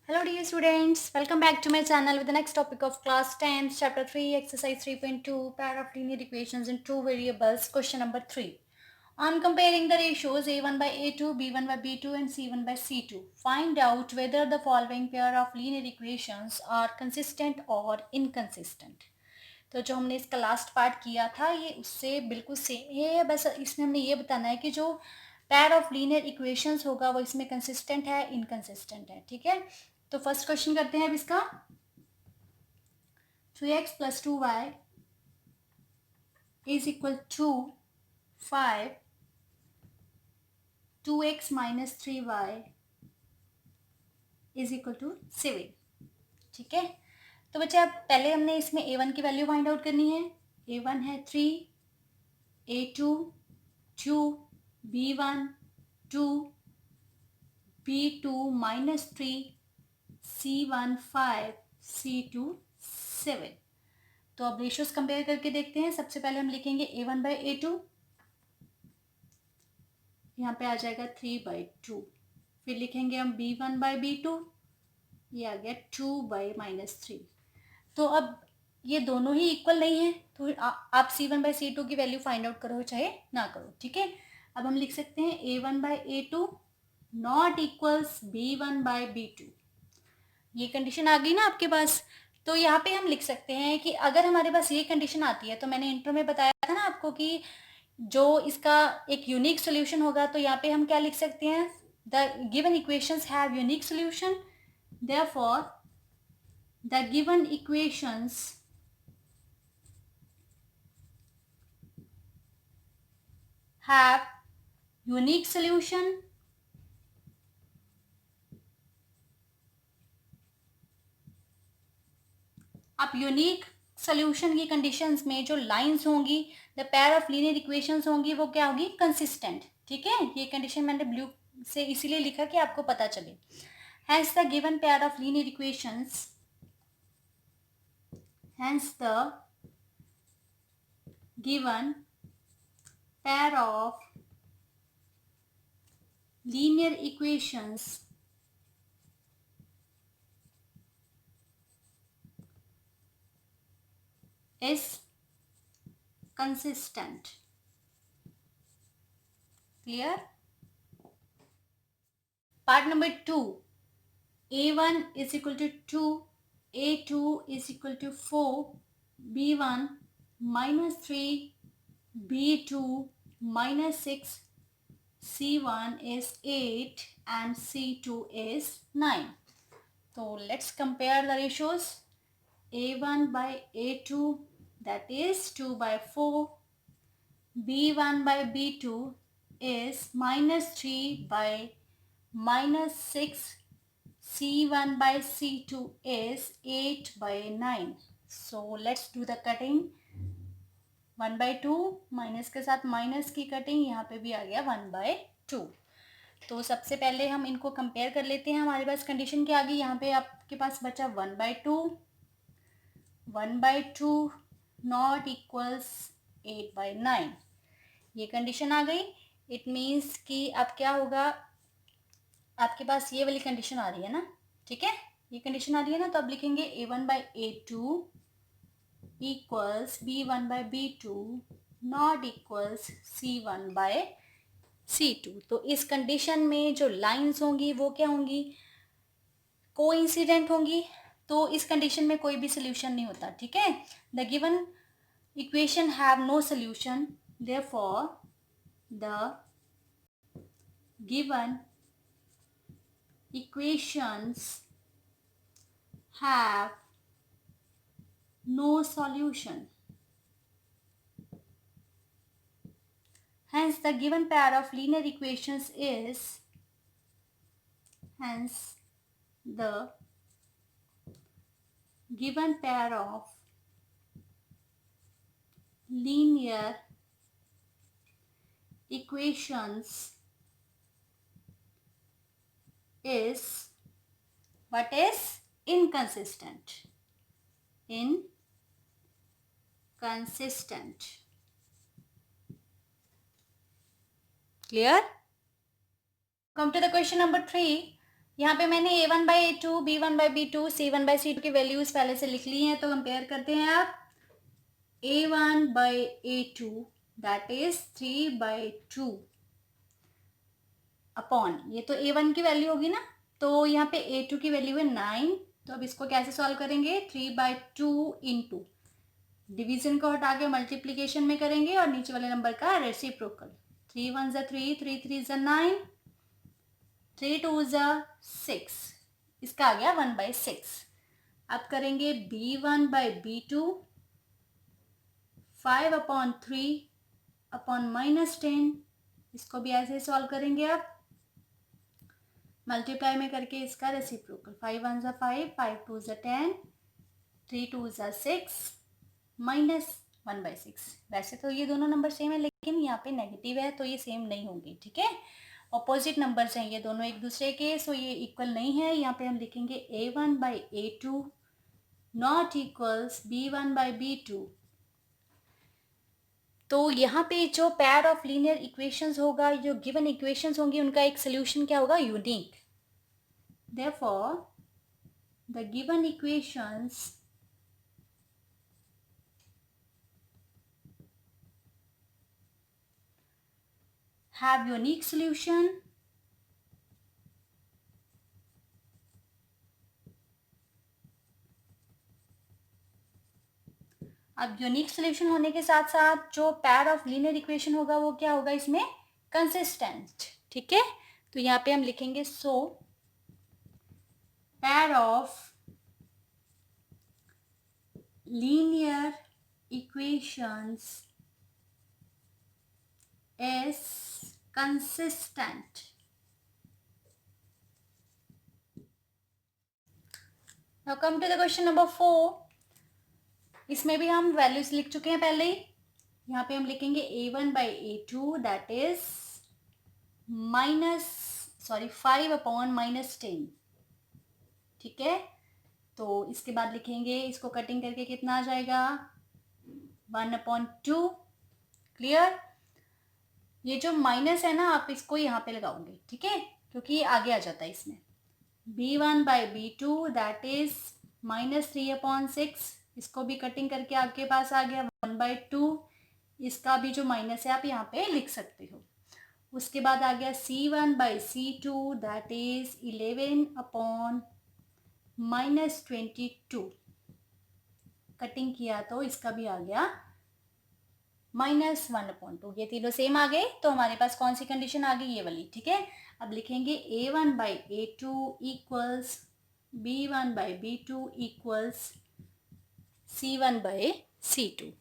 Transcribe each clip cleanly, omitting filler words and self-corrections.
Hello dear students, welcome back to my channel with the next topic of class 10th chapter 3 exercise 3.2 pair of linear equations in two variables question number 3. On comparing the ratios a1 by a2, b1 by b2 and c1 by c2, find out whether the following pair of linear equations are consistent or inconsistent. तो जो हमने इसका last part किया था ये उससे बिल्कुल same ही है, बस इसमें हमने ये बताना है कि जो पेयर ऑफ लीनियर इक्वेशंस होगा वो इसमें कंसिस्टेंट है इनकंसिस्टेंट है। ठीक है, तो फर्स्ट क्वेश्चन करते हैं अब इसका। 3x plus 2y is equal to 5, 2x minus 3y is equal to 7। ठीक है, तो बच्चे अब पहले हमने इसमें a1 की वैल्यू फाइंड आउट करनी है। a1 है 3, a2 2, b1 2, b2 minus 3, c1 5, c2 7। तो अब रेशियोज कंपेयर करके देखते हैं। सबसे पहले हम लिखेंगे a1 बाई a2, यहाँ पे आ जाएगा 3/2। फिर लिखेंगे हम b1 बाई b2, ये आ गया 2/-3। तो अब ये दोनों ही इक्वल नहीं है, तो आप c1 बाई c2 की वैल्यू फाइंड आउट करो चाहे ना करो। ठीक है, अब हम लिख सकते हैं a1 by a2 not equals b1 by b2। ये कंडीशन आ गई ना आपके पास। तो यहाँ पे हम लिख सकते हैं कि अगर हमारे पास ये कंडीशन आती है, तो मैंने इंट्रो में बताया था ना आपको कि जो इसका एक यूनिक सोल्यूशन होगा, तो यहाँ पे हम क्या लिख सकते हैं, the given equations have unique solution, therefore the given equations have unique solution अब यूनिक सोल्यूशन की कंडीशंस में जो लाइंस होंगी, the pair of linear equations होंगी, वो क्या होगी, कंसिस्टेंट। ठीक है, ये कंडीशन मैंने ब्लू से इसीलिए लिखा कि आपको पता चले। Hence the given pair of linear equations, hence the given pair of linear equations is consistent. Clear? Part number 2, a1 is equal to 2, a2 is equal to 4, b1 minus 3, b2 minus 6, c1 is 8 and c2 is 9. So let's compare the ratios. a1 by a2, that is 2/4, b1 by b2 is minus 3 by minus 6, c1 by c2 is 8/9. So let's do the cutting. 1/2 minus के साथ minus की cutting, यहाँ पे भी आ गया 1/2। तो सबसे पहले हम इनको कंपेयर कर लेते हैं। हमारे पास कंडीशन क्या आ गई, यहाँ पे आपके पास बचा 1/2, 1/2 नॉट इक्वल्स 8/9। ये कंडीशन आ गई। इट मीन्स कि अब क्या होगा, आपके पास ये वाली कंडीशन आ रही है ना। ठीक है, ये कंडीशन आ रही है ना, तो अब लिखेंगे a1 by a2 equals b1 by b2 not equals c1 by c2। तो इस कंडीशन में जो लाइंस होंगी वो क्या होंगी, कोइंसिडेंट होंगी। तो इस कंडीशन में कोई भी सोल्यूशन नहीं होता। ठीक है, the given equation have no solution, therefore the given equations have no solution. Hence the given pair of linear equations is, hence the given pair of linear equations is what is inconsistent. Inconsistent. Clear? Come to the question number 3. यहाँ पे मैंने A1/A2, B1/B2, C1/C2 की values पहले से लिख ली हैं, तो compare करते हैं आप। A1/A2 दैट इज 3/2 अपॉन, ये तो A1 की वैल्यू होगी ना, तो यहाँ पे A2 की वैल्यू है 9, तो अब इसको कैसे सॉल्व करेंगे, 3/2 इंटू डिवीजन को हटा के मल्टीप्लीकेशन में करेंगे और नीचे वाले नंबर का रेसिप्रोकल। 3 1 ज़ा 3, 3 3 ज़ा 9, 3 2 ज़ा 6, इसका आ गया 1/6। अब करेंगे B1/B2, 5/3 अपॉन -10, इसको भी ऐसे सॉल्व करेंगे। अब मल्टीप्लाई में करके इसका रेसिप्रोकल, 5 1 ज़ा 5, 5 2 ज़ा 10, 3 2 ज़ा 6, -1/6। वैसे तो ये दोनों नंबर सेम है, लेकिन यहाँ पे नेगेटिव है तो ये सेम नहीं होंगे, ठीक है। ऑपोजिट नंबर्स हैं ये दोनों एक दूसरे के, सो ये इक्वल नहीं है। यहाँ पे हम लिखेंगे A1/A2 नॉट इक्वल्स B1/B2। तो यहाँ पे जो पेयर ऑफ लीनियर इक्वेशंस होगा, जो गिवन इक्वेशंस होंगी, उनका एक सोल्यूशन क्या होगा, unique. Therefore the given equations have unique solution अब यूनिक सोल्यूशन होने के साथ साथ जो पेयर ऑफ लीनियर इक्वेशन होगा वो क्या होगा, इसमें कंसिस्टेंट, ठीक है। तो यहाँ पे हम लिखेंगे so pair of linear equations is consistent. Now come to the question number 4। इसमें भी हम वैल्यूज लिख चुके हैं पहले ही। यहाँ पे हम लिखेंगे A1/A2 दैट इज 5/10, ठीक है। तो इसके बाद लिखेंगे, इसको कटिंग करके कितना आ जाएगा, 1/2। क्लियर। ये जो माइनस है ना, आप इसको यहाँ पे लगाओगे, ठीक है, क्योंकि ये आगे आ जाता है इसमें। B1/B2 दैट इज -3/6, इसको भी कटिंग करके आपके पास आ गया 1/2। इसका भी जो माइनस है आप यहाँ पे लिख सकते हो। उसके बाद आ गया C1/C2 दैट इज 11/-22, कटिंग किया तो इसका भी आ गया -1/2। ये तीनों सेम आ गए, तो हमारे पास कौन सी कंडीशन आ गई, ये वाली, ठीक है। अब लिखेंगे A1/A2 equals B1/B2 equals C1/C2।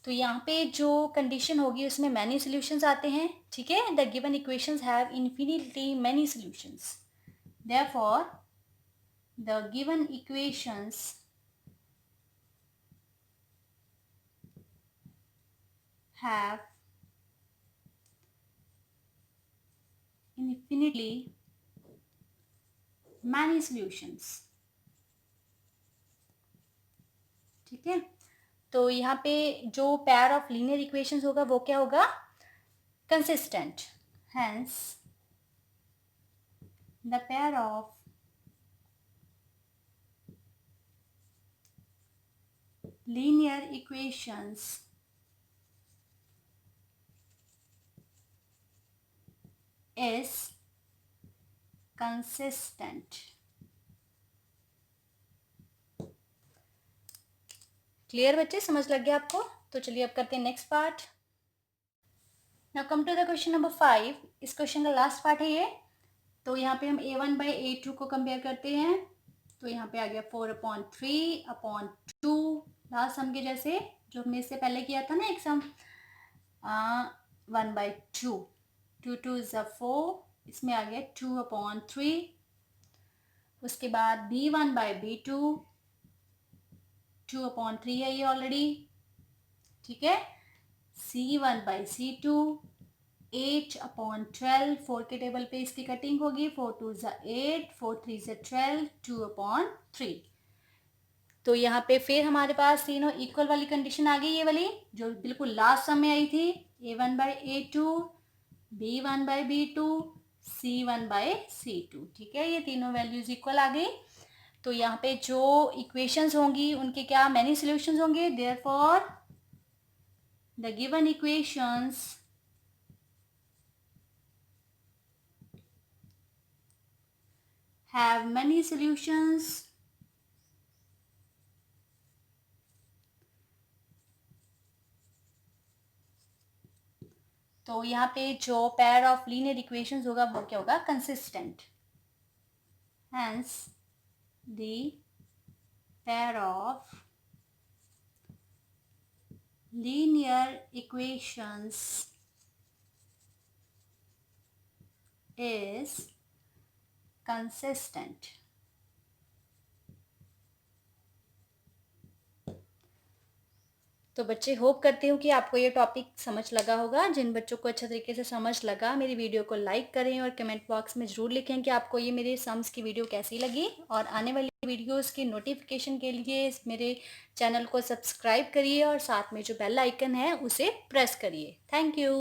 तो यहाँ पे जो कंडीशन होगी उसमें मैनी सॉल्यूशंस आते हैं, ठीक है। The given equations have infinitely many solutions, therefore the given equations have infinitely many solutions, ठीक है। तो यहाँ पे जो पेयर ऑफ लीनियर इक्वेशंस होगा वो क्या होगा, consistent. Hence the pair of linear equations is consistent. Clear बच्चे, समझ लग गया आपको। तो चलिए अब करते हैं next part. Now come to the question number 5। इस क्वेश्चन का लास्ट पार्ट है ये। तो यहाँ पे हम A1/A2 को कंपेयर करते हैं। तो यहाँ पे आ गया 4/3/2, लास्ट सम के जैसे जो हमने इससे पहले किया था ना एग्जाम। 1/2, 2 2 ज़ा 4, इसमें आ गया 2/3। उसके बाद B1/B2 2/3 है ये ऑलरेडी, ठीक है। C1/C2 8/12, 4 के टेबल पे इसकी कटिंग होगी, 4 2 ज़ा 8, 4 3 ज़ा 12, 2/3। तो यहाँ पे फिर हमारे पास तीनों इक्वल वाली कंडीशन आ गई, ये वाली जो बिल्कुल लास्ट सम में आई थी। A1/A2, B1/B2, C1/C2। ठीक है, ये तीनों वैल्यूज इक्वल आ गई। तो यहाँ पे जो इक्वेशंस होंगी उनके क्या मैनी सॉल्यूशंस होंगे, therefore the given equations have many solutions तो यहाँ पे जो पेयर ऑफ लीनियर इक्वेशंस होगा वो क्या होगा, consistent. Hence the pair of linear equations is consistent. तो बच्चे, होप करती हूँ कि आपको ये टॉपिक समझ लगा होगा। जिन बच्चों को अच्छा तरीके से समझ लगा, मेरी वीडियो को लाइक करें और कमेंट बॉक्स में ज़रूर लिखें कि आपको ये मेरे सम्स की वीडियो कैसी लगी। और आने वाली वीडियोस की नोटिफिकेशन के लिए मेरे चैनल को सब्सक्राइब करिए और साथ में जो बेल आइकन है उसे प्रेस करिए। Thank you.